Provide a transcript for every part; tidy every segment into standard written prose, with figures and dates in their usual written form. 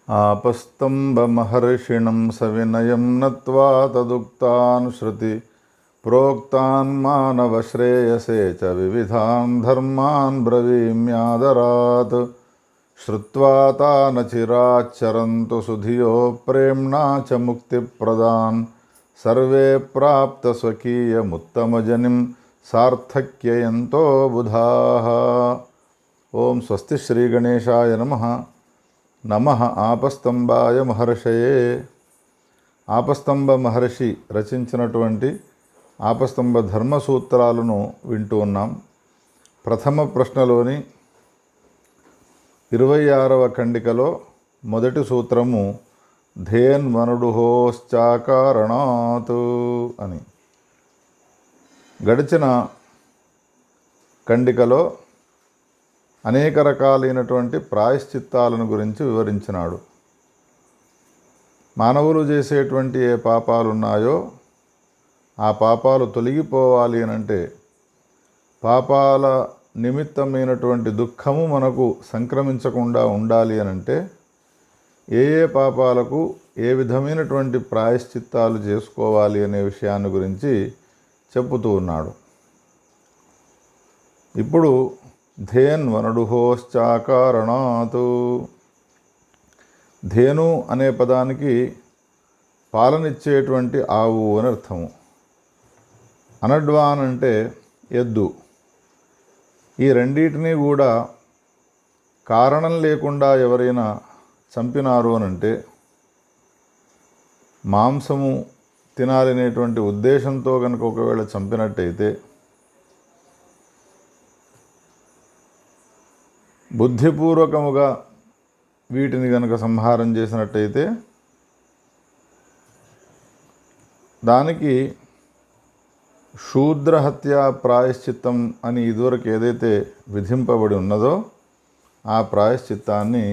आपस्तम्भमहर्षिणं सविनयं नत्वा तदुक्तान् श्रुति प्रोक्तान् मानवश्रेयसे च विविधान् धर्मान् ब्रवीम्यादरात्। श्रुत्वा तान् चिराच्चरन्तु सुधियो प्रेम्णा च मुक्तिप्रदान् सर्वे प्राप्तस्वकीयमुत्तमजनिं सार्थक्ययन्तो बुधाः। ओं स्वस्ति श्रीगणेशाय नमः। నమః ఆపస్తంభాయ మహర్షయే. ఆపస్తంభ మహర్షి రచించినటువంటి ఆపస్తంభ ధర్మ సూత్రాలను వింటూ ఉన్నాం. ప్రథమ ప్రశ్నలోని 26వ ఖండికలో మొదటి సూత్రము ధేన్వనుడుహోశ్చాకారణాత్ అని. గడిచిన ఖండికలో అనేక రకాలైనటువంటి ప్రాయశ్చిత్తాలను గురించి వివరించినాడు. మానవులు చేసేటువంటి ఏ పాపాలు ఉన్నాయో ఆ పాపాలు తొలగిపోవాలి అనంటే, పాపాల నిమిత్తమైనటువంటి దుఃఖము మనకు సంక్రమించకుండా ఉండాలి అనంటే ఏ ఏ పాపాలకు ఏ విధమైనటువంటి ప్రాయశ్చిత్తాలు చేసుకోవాలి అనే విషయాన్ని గురించి చెప్పుతూ ఉన్నాడు. ఇప్పుడు ధేన్వనుడుహోశ్చాకారణాత్. ధేను అనే పదానికి పాలనిచ్చేటువంటి ఆవు అని అర్థము. అనడ్వాన్ అంటే ఎద్దు. ఈ రెండింటినీ కూడా కారణం లేకుండా ఎవరైనా చంపినారు అనంటే, మాంసము తినాలనేటువంటి ఉద్దేశంతో కనుక ఒకవేళ చంపినట్టయితే, బుద్ధిపూర్వకముగా వీటిని కనుక సంహారం చేసినట్టయితే దానికి శూద్రహత్య ప్రాయశ్చిత్తం అని ఇదివరకు ఏదైతే విధింపబడి ఉన్నదో ఆ ప్రాయశ్చిత్తాన్ని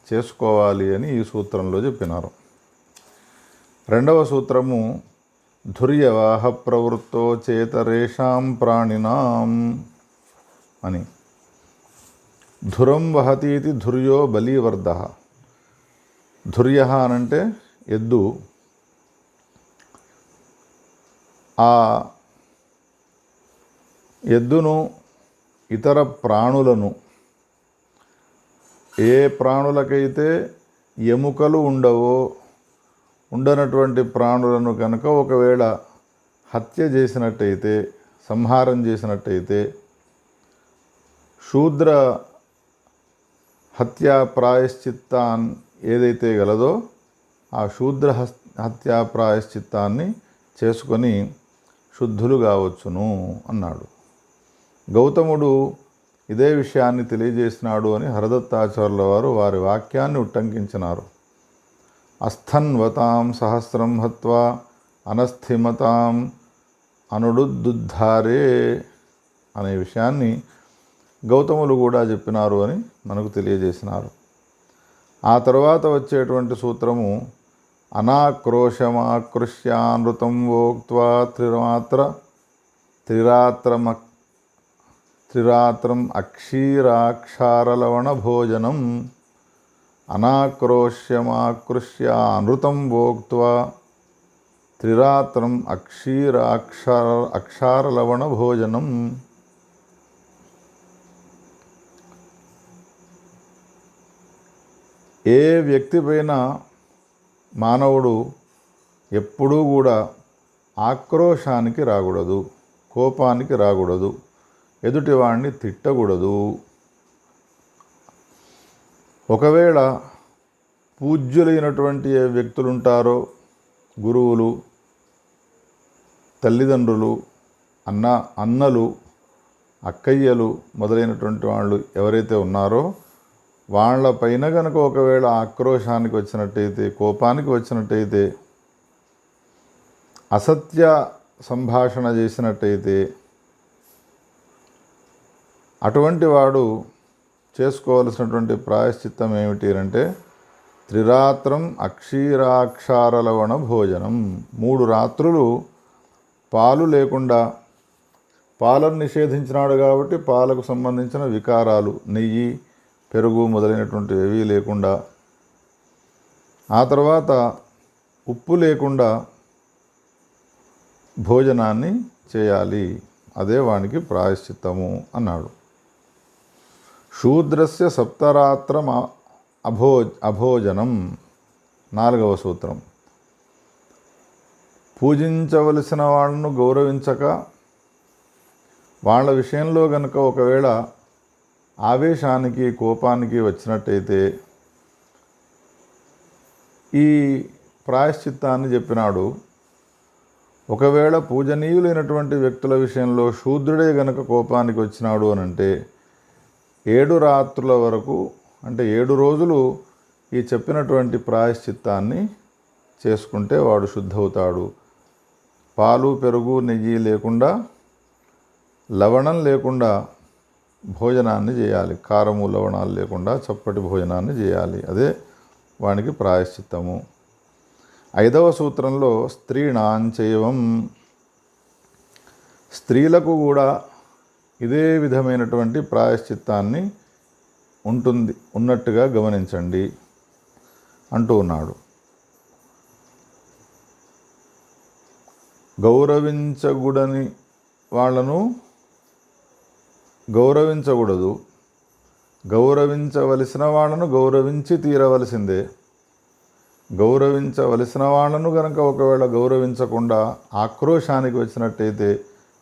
చేసుకోవాలి అని ఈ సూత్రంలో చెప్పినారు. రెండవ సూత్రము ధుర్యవాహ ప్రవృత్తో చేతరేషాం ప్రాణినాం అని. ధురం వహతీతి ధుర్యో బలీవర్ధ. ధుర్య అనంటే ఎద్దు. ఆ ఎద్దును ఇతర ప్రాణులను, ఏ ప్రాణులకైతే ఎముకలు ఉండవో ఉండనటువంటి ప్రాణులను కనుక ఒకవేళ హత్య చేసినట్టయితే, సంహారం చేసినట్టయితే, శూద్ర హత్యా ప్రాయశ్చిత్తాన్ ఏదైతే గలదో ఆ శూద్ర హత్యా ప్రాయశ్చిత్తాన్ని చేసుకొని శుద్ధులు కావచ్చును అన్నాడు. గౌతముడు ఇదే విషయాన్ని తెలియజేసినాడు అని హరదత్తాచార్యుల వారు వారి వాక్యాన్ని ఉట్టంకించినారు. అస్థన్వతాం సహస్రం హత్వా అనస్థిమతాం అనుడుద్ధారే అనే విషయాన్ని గౌతములు కూడా చెప్పినారు అని మనకు తెలియజేసినారు. ఆ తర్వాత వచ్చేటువంటి సూత్రము అనాక్రోశమాకృష్యానృతం వోక్త్వా త్రిరాత్రం అక్షీరాక్షారలవణ భోజనం. అనాక్రోశ్యమాకృష్యానృతం వోక్త్వా త్రిరాత్రం అక్షారలవణ భోజనం. ఏ వ్యక్తి పైన మానవుడు ఎప్పుడూ కూడా ఆక్రోశానికి రాకూడదు, కోపానికి రాకూడదు, ఎదుటివాడిని తిట్టకూడదు. ఒకవేళ పూజ్యులైనటువంటి ఏ వ్యక్తులు ఉంటారో, గురువులు, తల్లిదండ్రులు, అన్నలు, అక్కయ్యలు మొదలైనటువంటి వాళ్ళు ఎవరైతే ఉన్నారో వాళ్ళ పైన కనుక ఒకవేళ ఆక్రోశానికి వచ్చినట్టయితే, కోపానికి వచ్చినట్టయితే, అసత్య సంభాషణ చేసినట్టయితే అటువంటి వాడు చేసుకోవలసినటువంటి ప్రాయశ్చిత్తం ఏమిటి అంటే త్రిరాత్రం అక్షీరాక్షారలవణ భోజనం. 3 రాత్రులు పాలు లేకుండా, పాలను నిషేధించినాడు కాబట్టి పాలకు సంబంధించిన వికారాలు, నెయ్యి, పెరుగు మొదలైనటువంటివి ఏవీ లేకుండా ఆ తర్వాత ఉప్పు లేకుండా భోజనాన్ని చేయాలి, అదే వానికి ప్రాయశ్చిత్తము అన్నాడు. శూద్రస్య సప్తరాత్రం అభోజనం. 4వ సూత్రం. పూజించవలసిన వాళ్ళను గౌరవించక వాళ్ళ విషయంలో గనుక ఒకవేళ ఆవేశానికి కోపానికి వచ్చినట్టయితే ఈ ప్రాయశ్చిత్తాన్ని చెప్పినాడు. ఒకవేళ పూజనీయులైనటువంటి వ్యక్తుల విషయంలో శూద్రుడే గనక కోపానికి వచ్చినాడు అనంటే 7 రాత్రుల వరకు, అంటే 7 రోజులు ఈ చెప్పినటువంటి ప్రాయశ్చిత్తాన్ని చేసుకుంటే వాడు శుద్ధవుతాడు. పాలు, పెరుగు, నెయ్యి లేకుండా, లవణం లేకుండా భోజనాన్ని చేయాలి. కారము, లవణాలు లేకుండా చప్పటి భోజనాన్ని చేయాలి, అదే వానికి ప్రాయశ్చిత్తము. 5వ సూత్రంలో స్త్రీణాంచైవం, స్త్రీలకు కూడా ఇదే విధమైనటువంటి ప్రాయశ్చిత్తాన్ని ఉన్నట్టుగా గమనించండి అంటూ ఉన్నాడు. గౌరవించకూడని వాళ్ళను గౌరవించకూడదు, గౌరవించవలసిన వాళ్ళను గౌరవించి తీరవలసిందే. గౌరవించవలసిన వాళ్ళను కనుక ఒకవేళ గౌరవించకుండా ఆక్రోశానికి వచ్చినట్టయితే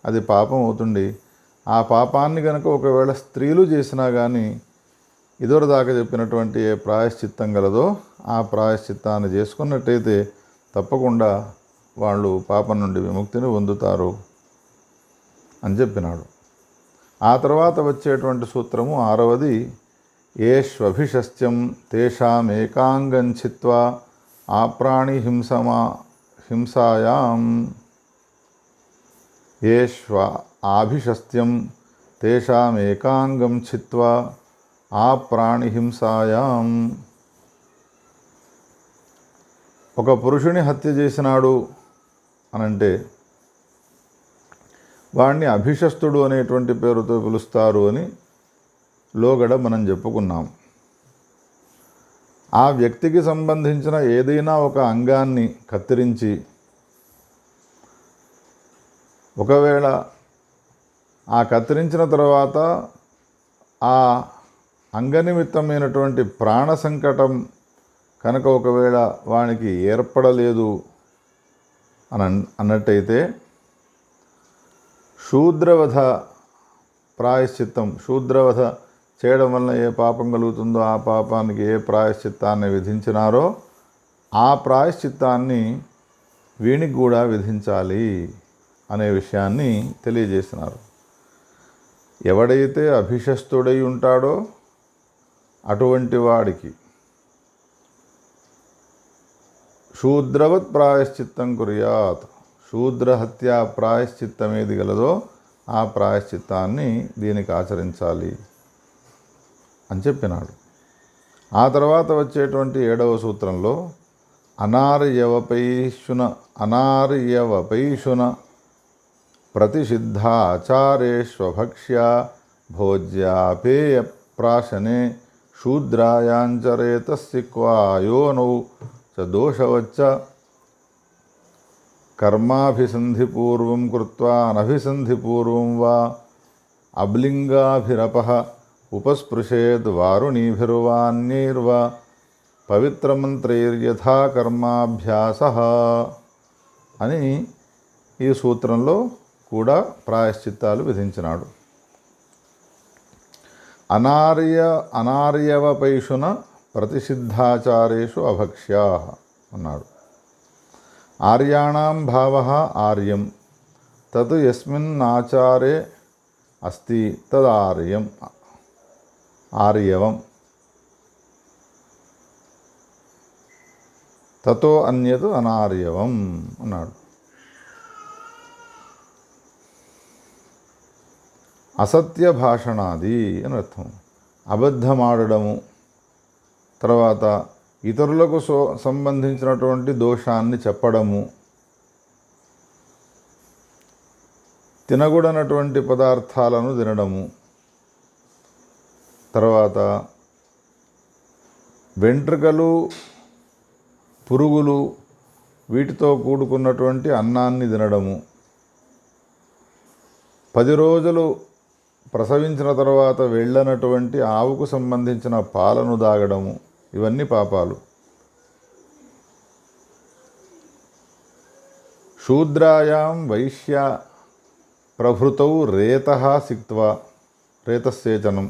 అది పాపం అవుతుంది. ఆ పాపాన్ని కనుక ఒకవేళ స్త్రీలు చేసినా కానీ ఇదివరదాకా చెప్పినటువంటి ఏ ప్రాయశ్చిత్తం గలదో ఆ ప్రాయశ్చిత్తాన్ని చేసుకున్నట్టయితే తప్పకుండా వాళ్ళు పాపం నుండి విముక్తిని పొందుతారు అని చెప్పినాడు. ఆ తర్వాత వచ్చేటువంటి సూత్రము 6వది. ఏష్వభిషస్త్యం తేషామేకాంగం చిత్వా ఆప్రాణి హింసాయాం. ఆభిషస్త్యం తేషామేకాంగం చిత్వా ఆప్రాణి హింసాయాం. ఒక పురుషుని హత్య చేసినాడు అనంటే వాడిని అభిషస్తుడు అనేటువంటి పేరుతో పిలుస్తారు అని లోగడ మనం చెప్పుకున్నాం. ఆ వ్యక్తికి సంబంధించిన ఏదైనా ఒక అంగాన్ని కత్తిరించి ఒకవేళ ఆ కత్తిరించిన తర్వాత ఆ అంగనిమిత్తమైనటువంటి ప్రాణ సంకటం కనుక ఒకవేళ వానికి ఏర్పడలేదు అన్నట్టయితే శూద్రవధ ప్రాయశ్చిత్తం, శూద్రవధ చేయడం వలన ఏ పాపం కలుగుతుందో ఆ పాపానికి ఏ ప్రాయశ్చిత్తాన్ని విధించినారో ఆ ప్రాయశ్చిత్తాన్ని వీనికి కూడా విధించాలి అనే విషయాన్ని తెలియజేసినారు. ఎవడైతే అభిషస్తుడై ఉంటాడో అటువంటి వాడికి శూద్రవత్ ప్రాయశ్చిత్తం కుర్యాత్, శూద్రహత్య ప్రాయశ్చిత్తం ఏది గలదో ఆ ప్రాయశ్చిత్తాన్ని దీనికి ఆచరించాలి అని చెప్పినాడు. ఆ తర్వాత వచ్చేటువంటి 7వ సూత్రంలో అనార్యవపైషున ప్రతిషిద్ధాచారేష్వభక్ష్య భోజ్యాపేయ ప్రాశనే శూద్రాయాంచరేతస్య క్వాయోనౌ చ దోషవచ్చ కర్మాభిసంధిపూర్వం కృత్వా అనభిసంధిపూర్వం వా అబ్లింగాభిరపః ఉపస్పృశేద్ వారుణీభిర్వాన్యైర్వా పవిత్రమంత్రైర్యథా కర్మాభ్యాసః అని ఈ సూత్రంలో కూడా ప్రాయశ్చిత్తాలు విధించినాడు. అనార్యవపైషున ప్రతిషిద్ధాచారేషు అభక్ష్యా అన్నాడు. ఆర్యాణం భావః ఆర్యం తత్ యస్మిన్నాచారే అస్తి తదార్యం ఆర్యవం తతో అన్యత్ అనార్యవం అన్నాడు. అసత్య భాషణాది అని అర్థం. అబద్ధమాడడము, తర్వాత ఇతరులకు సంబంధించినటువంటి దోషాన్ని చెప్పడము, తినకూడనటువంటి పదార్థాలను తినడము, తర్వాత వెంట్రుకలు పురుగులు వీటితో కూడుకున్నటువంటి అన్నాన్ని తినడము, 10 రోజులు ప్రసవించిన తర్వాత వెళ్ళనటువంటి ఆవుకు సంబంధించిన పాలను దాగడము, ఇవన్నీ పాపాలు. శూద్రాయాం వైశ్య ప్రభృతౌ రేతః సిక్త్వా రేతస్సేచనం,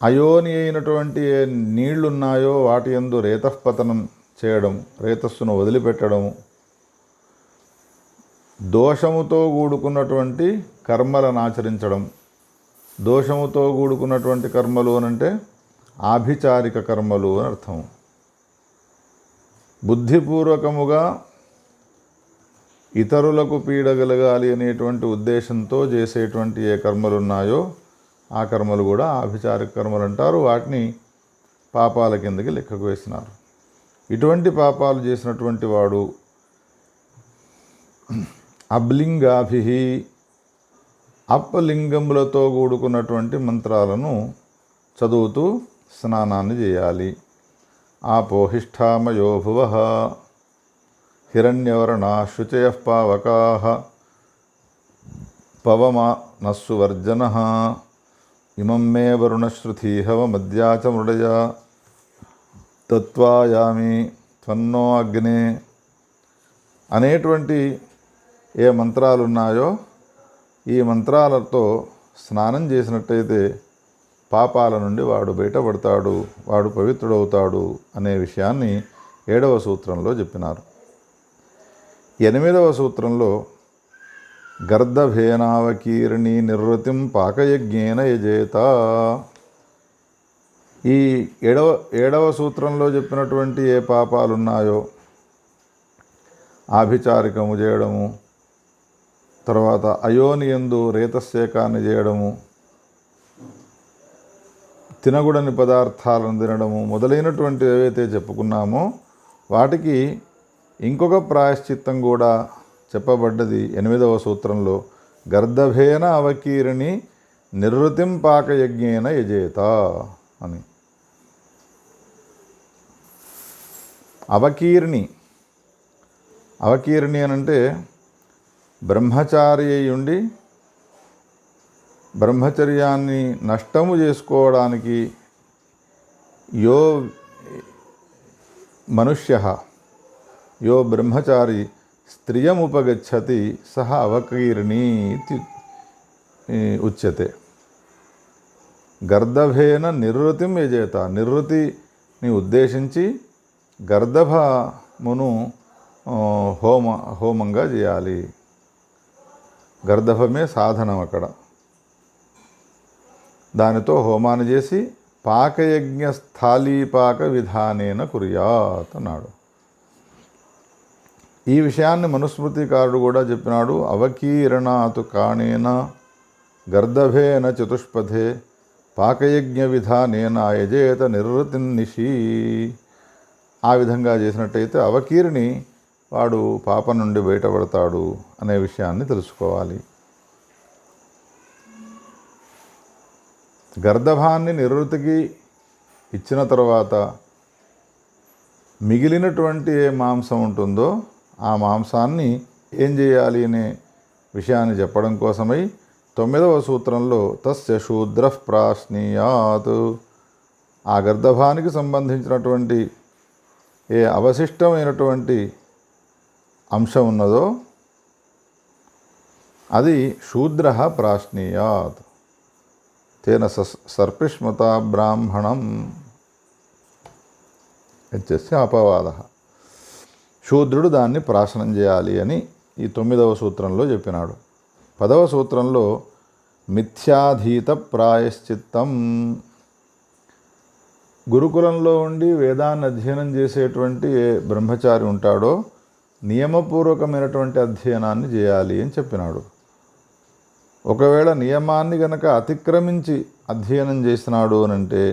అయోని అయినటువంటి ఏ నీళ్లున్నాయో వాటి యందు రేతఃపతనం చేయడం, రేతస్సును వదిలిపెట్టడము, దోషముతో కూడుకున్నటువంటి కర్మలను ఆచరించడం. దోషముతో కూడుకున్నటువంటి కర్మలు అనంటే ఆభిచారిక కర్మలు అని అర్థం. బుద్ధిపూర్వకముగా ఇతరులకు పీడగలగాలి అనేటువంటి ఉద్దేశంతో చేసేటువంటి ఏ కర్మలు ఉన్నాయో ఆ కర్మలు కూడా ఆభిచారిక కర్మలు అంటారు. వాటిని పాపాల కిందకి లెక్కకు వేసినారు. ఇటువంటి పాపాలు చేసినటువంటి వాడు అబ్లింగాభి, అప్పలింగములతో కూడుకున్నటువంటి మంత్రాలను చదువుతూ స్నానాన్ని చేయాలి. ఆపోహిష్ఠామయో భువః హిరణ్యవర్ణా శుచయః పావకాః పవమానస్సువర్జనః ఇమం మే వరుణశ్రుతిహవమద్యా చ మృడయా తత్వాయామి త్వన్నో అగ్నే అనేటువంటి ఏ మంత్రాలు ఉన్నాయో ఈ మంత్రాలతో స్నానం చేసినట్టయితే పాపాల నుండి వాడు బయటపడతాడు, వాడు పవిత్రుడవుతాడు అనే విషయాన్ని 7వ సూత్రంలో చెప్పినారు. 8వ సూత్రంలో గర్దభేనావకీర్ణి నిర్వృతిం పాకయజ్ఞేన యజేత. ఈ 7వ సూత్రంలో చెప్పినటువంటి ఏ పాపాలున్నాయో ఆభిచారికము చేయడము, తర్వాత అయోనియందు రేతస్సేకాన్ని చేయడము, తినగుడని పదార్థాలను తినడము మొదలైనటువంటి ఏవైతే చెప్పుకున్నామో వాటికి ఇంకొక ప్రాయశ్చిత్తం కూడా చెప్పబడ్డది 8వ సూత్రంలో. గర్దభేన అవకీర్ణి నిర్వృతిం పాకయజ్ఞేన యజేత అని. అవకీర్ణి అనంటే బ్రహ్మచారి అయి ఉండి బ్రహ్మచర్యాన్ని నష్టము చేసుకోవడానికి యో మనుష్య యో బ్రహ్మచారి స్త్రియముపగచ్చతి సహ అవకీర్ణి ఉచ్యతే. గర్దభేన నిర్వృతిం యజేత, నిర్వృతిని ఉద్దేశించి గర్దభమును హోమంగా చేయాలి. గర్దభమే సాధనం అక్కడ. దానితో హోమాన్ని చేసి పాకయజ్ఞ స్థాళీపాక విధానేన కుర్యాత్ అన్నాడు. ఈ విషయాన్ని మనుస్మృతికారుడు కూడా చెప్పినాడు. అవకీరణాతు కాణేన గర్దభేన చతుష్పథే పాకయజ్ఞ విధానేన యజేత నిర్వృతిన్నిషి. ఆ విధంగా చేసినట్టయితే అవకీర్ణి వాడు పాపం నుండి బయటపడతాడు అనే విషయాన్ని తెలుసుకోవాలి. గర్దభాన్ని నిర్వృతికి ఇచ్చిన తర్వాత మిగిలినటువంటి ఏ మాంసం ఉంటుందో ఆ మాంసాన్ని ఏం చేయాలి అనే విషయాన్ని చెప్పడం కోసమై 9వ సూత్రంలో తస్య శూద్ర ప్రాశ్నీయాత్, ఆ గర్దభానికి సంబంధించినటువంటి ఏ అవశిష్టమైనటువంటి అంశం ఉన్నదో అది శూద్ర ప్రాశ్నీయాత్ తేన సర్పిష్మత బ్రాహ్మణం ఇచ్చే అపవాద. శూద్రుడు దాన్ని ప్రాశనం చేయాలి అని ఈ 9వ సూత్రంలో చెప్పినాడు. 10వ సూత్రంలో మిథ్యాధీత ప్రాయశ్చిత్తం. గురుకులంలో ఉండి వేదాన్ని అధ్యయనం చేసేటువంటి ఏ బ్రహ్మచారి ఉంటాడో నియమపూర్వకమైనటువంటి అధ్యయనాన్ని చేయాలి అని చెప్పినాడు. ఒకవేళ నియమాన్ని గనక అతిక్రమించి అధ్యయనం చేసినాడు అని అంటే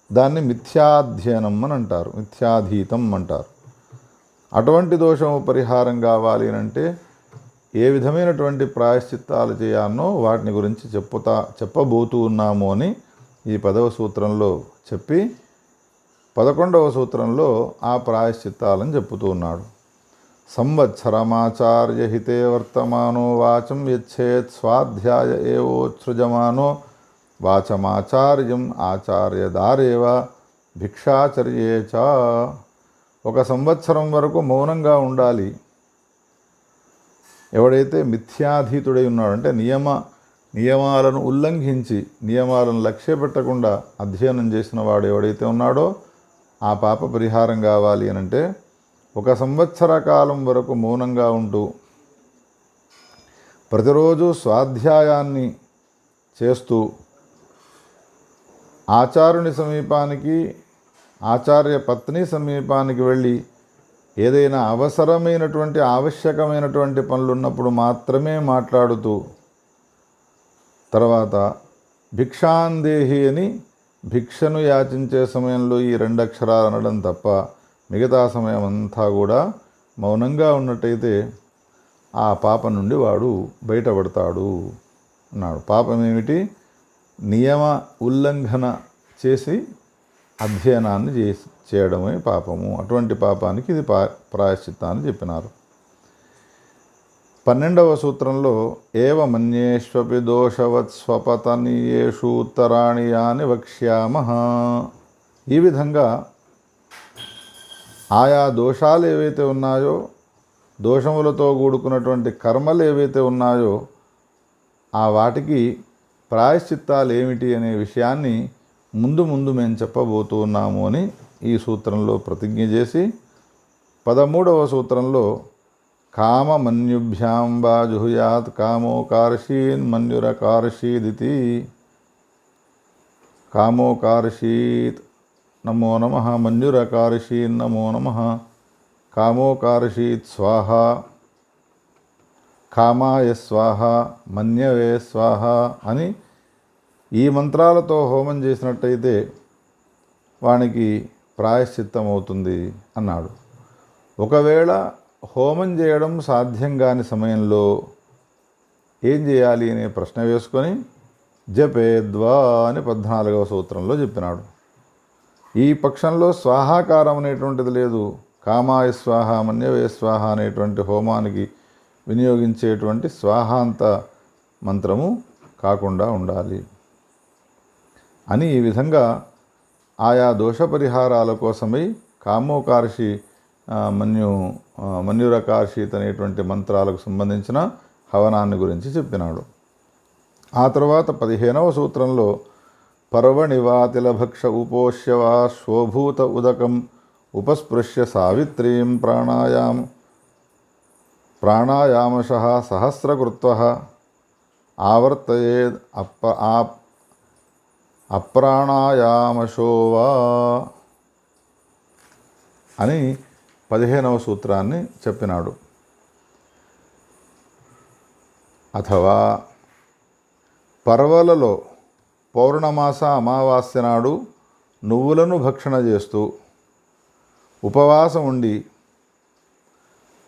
దాన్ని మిథ్యాధ్యయనం అని అంటారు, మిథ్యాధీతం అంటారు. అటువంటి దోషము పరిహారం కావాలి అంటే ఏ విధమైనటువంటి ప్రాయశ్చిత్తాలు చేయాలనో వాటిని గురించి చెప్పబోతూ ఉన్నాము అని ఈ 10వ సూత్రంలో చెప్పి 11వ సూత్రంలో ఆ ప్రాయశ్చిత్తాలను చెప్పుతూ ఉన్నాడు. సంవత్సరమాచార్యహితే వర్తమానో వాచం యచ్చేత్ స్వాధ్యాయ ఏవోత్సృజమానో వాచమాచార్యం ఆచార్యదారేవ భిక్షాచర్యే చ. 1 సంవత్సరం వరకు మౌనంగా ఉండాలి. ఎవడైతే మిథ్యాధీతుడై ఉన్నాడో, అంటే నియమాలను ఉల్లంఘించి నియమాలను లక్ష్య పెట్టకుండా అధ్యయనం చేసిన వాడు ఎవడైతే ఉన్నాడో ఆ పాప పరిహారం కావాలి అనంటే 1 సంవత్సర కాలం వరకు మౌనంగా ఉంటూ ప్రతిరోజు స్వాధ్యాయాన్ని చేస్తూ ఆచార్యుని సమీపానికి, ఆచార్య పత్ని సమీపానికి వెళ్ళి ఏదైనా అవసరమైనటువంటి ఆవశ్యకమైనటువంటి పనులు ఉన్నప్పుడు మాత్రమే మాట్లాడుతూ, తర్వాత భిక్షాందేహి అని భిక్షను యాచించే సమయంలో ఈ 2 అక్షరాలు అనడం తప్ప మిగతా సమయం అంతా కూడా మౌనంగా ఉన్నట్టయితే ఆ పాపం నుండి వాడు బయటపడతాడు అన్నాడు. పాపం ఏమిటి? నియమ ఉల్లంఘన చేసి అధ్యయనాన్ని చేయడమే పాపము. అటువంటి పాపానికి ఇది ప్రాయశ్చిత్తాన్ని చెప్పినారు. 12వ సూత్రంలో ఏవ మన్యేష్వపి దోషవత్ స్వపతనీయేషు ఉత్తరాణి యాని వక్ష్యామః. ఈ విధంగా ఆయా దోషాలు ఏవైతే ఉన్నాయో, దోషములతో కూడుకున్నటువంటి కర్మలు ఏవైతే ఉన్నాయో ఆ వాటికి ప్రాయశ్చిత్తాలు ఏమిటి అనే విషయాన్ని ముందు మేము చెప్పబోతూ ఉన్నాము అని ఈ సూత్రంలో ప్రతిజ్ఞ చేసి 13వ సూత్రంలో కామమన్యుభ్యాం వా జుహుయాత్ కామోకార్షీన్ మన్యురకార్షీదితి. కామోకార్షీత్ నమో నమః, మన్యురకార్షీన్ నమో నమః, కామోకార్షీత్ స్వాహ, కామాయ స్వాహ, మన్యవే స్వాహ అని ఈ మంత్రాలతో హోమం చేసినట్టయితే వానికి ప్రాయశ్చిత్తం అవుతుంది అన్నాడు. ఒకవేళ హోమం చేయడం సాధ్యం కాని సమయంలో ఏం చేయాలి అనే ప్రశ్న వేసుకొని జపేద్వా అని 14వ సూత్రంలో చెప్పినాడు. ఈ పక్షంలో స్వాహాకారం అనేటువంటిది లేదు. కామాయ స్వాహ, మన్యవే స్వాహ అనేటువంటి హోమానికి వినియోగించేటువంటి స్వాహాంత మంత్రము కాకుండా ఉండాలి అని ఈ విధంగా ఆయా దోష పరిహారాల కోసమై కామోకార్షి, మన్యురకార్షిత్ అనేటువంటి మంత్రాలకు సంబంధించిన హవనాన్ని గురించి చెప్పినాడు. ఆ తర్వాత 15వ సూత్రంలో పర్వణివాతిలభక్ష ఉపోష్య వా శ్వభూత ఉదకం ఉపస్పృశ్య సావిత్రీం ప్రాణాయామశః సహస్రకృత్వః ఆవర్తయేద్ అప్రాణాయామశో వా అని 15వ సూత్రాన్ని చెప్పినాడు. అథవా పర్వలలో పౌర్ణమాస అమావాస్య నాడు నువ్వులను భక్షణ చేస్తూ ఉపవాసం ఉండి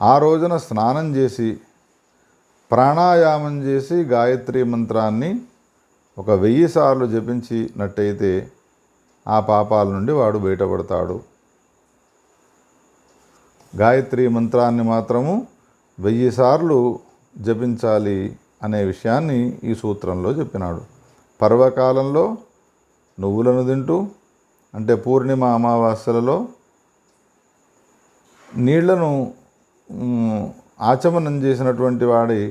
ఆ రోజున స్నానం చేసి ప్రాణాయామం చేసి గాయత్రి మంత్రాన్ని 1000 సార్లు జపించినట్టయితే ఆ పాపాల నుండి వాడు బయటపడతాడు. గాయత్రి మంత్రాన్ని మాత్రము 1000 సార్లు జపించాలి అనే విషయాన్ని ఈ సూత్రంలో చెప్పినాడు. పర్వకాలంలో నువ్వులను తింటూ, అంటే పూర్ణిమ అమావాస్యలలో నీళ్లను ఆచమనం చేసినటువంటి వాడి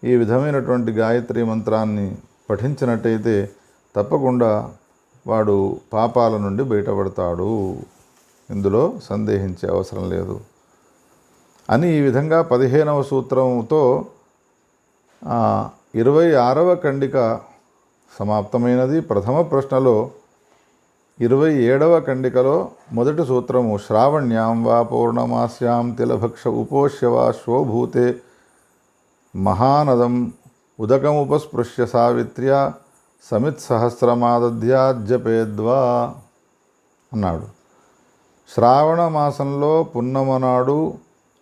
ఈ విధమైనటువంటి గాయత్రి మంత్రాన్ని పఠించినట్టయితే తప్పకుండా వాడు పాపాల నుండి బయటపడతాడు, ఇందులో సందేహించే అవసరం లేదు అని ఈ విధంగా 15వ సూత్రంతో 26వ ఖండిక సమాప్తమైనది. ప్రథమ ప్రశ్నలో 27వ ఖండికలో మొదటి సూత్రము శ్రావణ్యాం వా పౌర్ణమాస్యాం తిలభక్ష ఉపోష్య వా శ్వభూతే మహానదం ఉదకముపస్పృశ్య సావిత్ర్య సమిత్సహస్రమాదధ్యాజ్జపేద్వా అన్నాడు. శ్రావణ మాసంలో పున్నమనాడు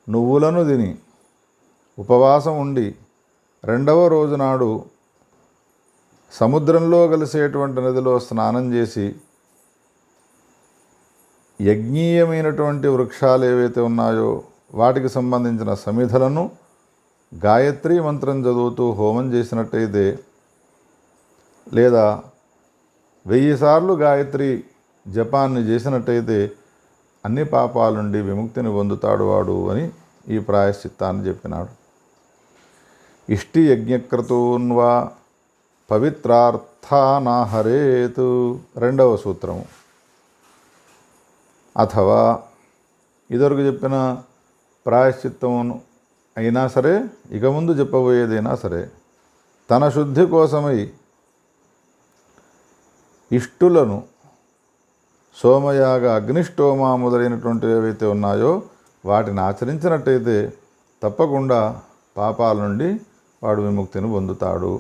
నువ్వులను తిని ఉపవాసం ఉండి 2వ రోజు నాడు సముద్రంలో కలిసేటువంటి నదిలో స్నానం చేసి యజ్ఞీయమైనటువంటి వృక్షాలు ఏవైతే ఉన్నాయో వాటికి సంబంధించిన సమిధలను గాయత్రీ మంత్రం చదువుతూ హోమం చేసినట్టయితే, లేదా 1000 సార్లు గాయత్రి జపాన్ని చేసినట్టయితే అన్ని పాపాల నుండి విముక్తిని పొందుతాడు వాడు అని ఈ ప్రాయశ్చిత్తాన్ని చెప్పినాడు. ఇష్టి యజ్ఞక్రతూన్వా పవిత్రార్థానాహరేతు. 2వ సూత్రము. అథవా ఇదివరకు చెప్పిన ప్రాయశ్చిత్తమును అయినా సరే, ఇక ముందు చెప్పబోయేదైనా సరే, తన శుద్ధి కోసమై ఇష్టులను సోమయాగ, అగ్నిష్టోమ మొదలైనటువంటివి ఏవైతే ఉన్నాయో వాటిని ఆచరించినట్టయితే తప్పకుండా పాపాల నుండి వాడు విముక్తిని పొందుతాడు.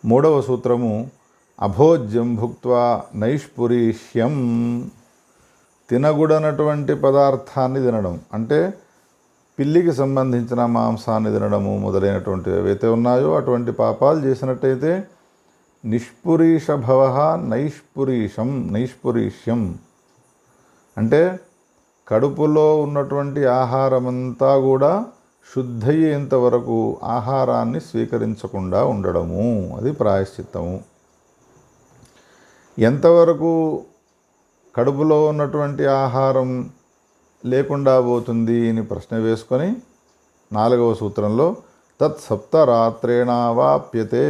3వ సూత్రము. అభోజ్యం భుక్త్వా నైష్పురీష్యం. తినగుడనటువంటి పదార్థాన్ని తినడం అంటే పిల్లికి సంబంధించిన మాంసాన్ని తినడము మొదలైనటువంటివి ఏవైతే ఉన్నాయో అటువంటి పాపాలు చేసినట్టయితే నిష్పురీషభవ నైష్పురీష్యం అంటే కడుపులో ఉన్నటువంటి ఆహారమంతా కూడా శుద్ధయ్యేంత వరకు ఆహారాన్ని స్వీకరించకుండా ఉండడము, అది ప్రాయశ్చిత్తము. ఎంతవరకు కడుపులో ఉన్నటువంటి ఆహారం లేకుండా పోతుంది అని ప్రశ్న వేసుకొని 4వ సూత్రంలో తత్సప్తరాత్రేణావాప్యతే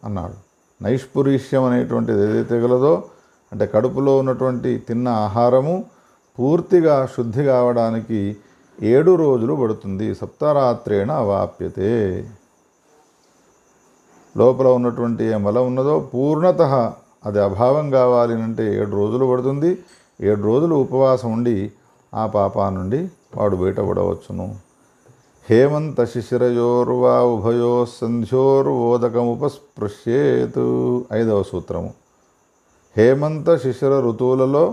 అన్నాడు. నైష్పురీష్యం అనేటువంటిది ఏదైతే గలదో అంటే కడుపులో ఉన్నటువంటి తిన్న ఆహారము పూర్తిగా శుద్ధి కావడానికి 7 రోజులు పడుతుంది. సప్తరాత్రేణ అవాప్యతే. లోపల ఉన్నటువంటి ఏ మలం ఉన్నదో పూర్ణతః అది అభావం కావాలి అంటే 7 రోజులు పడుతుంది. 7 రోజులు ఉపవాసం ఉండి ఆ పాపా నుండి వాడు బయటపడవచ్చును. హేమంత శిశిరయోర్వా ఉభయో సంధ్యోర్వోదకముపస్పృశ్యేతు. 5వ సూత్రము. హేమంత శిశిర ఋతువులలో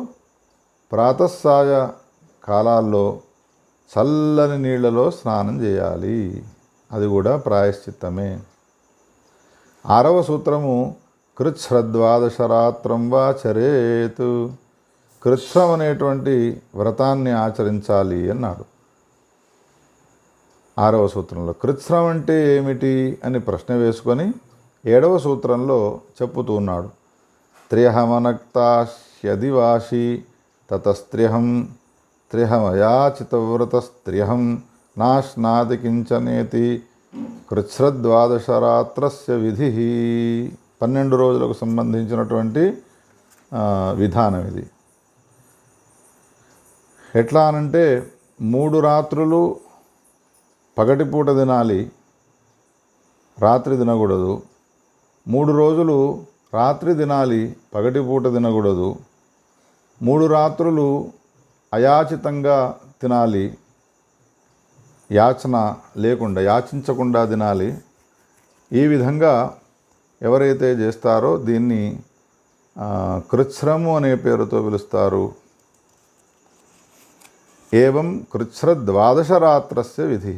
ప్రాతస్సాయ కాలాల్లో చల్లని నీళ్లలో స్నానం చేయాలి, అది కూడా ప్రాయశ్చిత్తమే. 6వ సూత్రము. కృచ్ఛ్రద్వాదశరాత్రం వా చరేతు. కృచ్ఛ్రం అనేటువంటి వ్రతాన్ని ఆచరించాలి అన్నాడు 6వ సూత్రంలో. కృచ్ఛ్రం అంటే ఏమిటి అని ప్రశ్న వేసుకొని 7వ సూత్రంలో చెప్పుతున్నాడు. త్ర్యహమనక్తాశ్యదివాసి తతస్త్ర్యహం త్ర్యహమయాచితవ్రతస్త్ర్యహం నాశ్నాది కించనేతి కృచ్ఛ్రద్వాదశరాత్రస్య విధి. 12 రోజులకు సంబంధించినటువంటి విధానం ఇది. ఎట్లా అనంటే 3 రాత్రులు పగటిపూట తినాలి, రాత్రి తినకూడదు. 3 రోజులు రాత్రి తినాలి, పగటిపూట తినకూడదు. 3 రాత్రులు అయాచితంగా తినాలి, యాచన లేకుండా యాచించకుండా తినాలి. ఈ విధంగా ఎవరైతే చేస్తారో దీన్ని కృచ్ఛ్రము అనే పేరుతో పిలుస్తారు. ఏవం కృచ్ఛ్రద్వాదశరాత్రస్య విధి.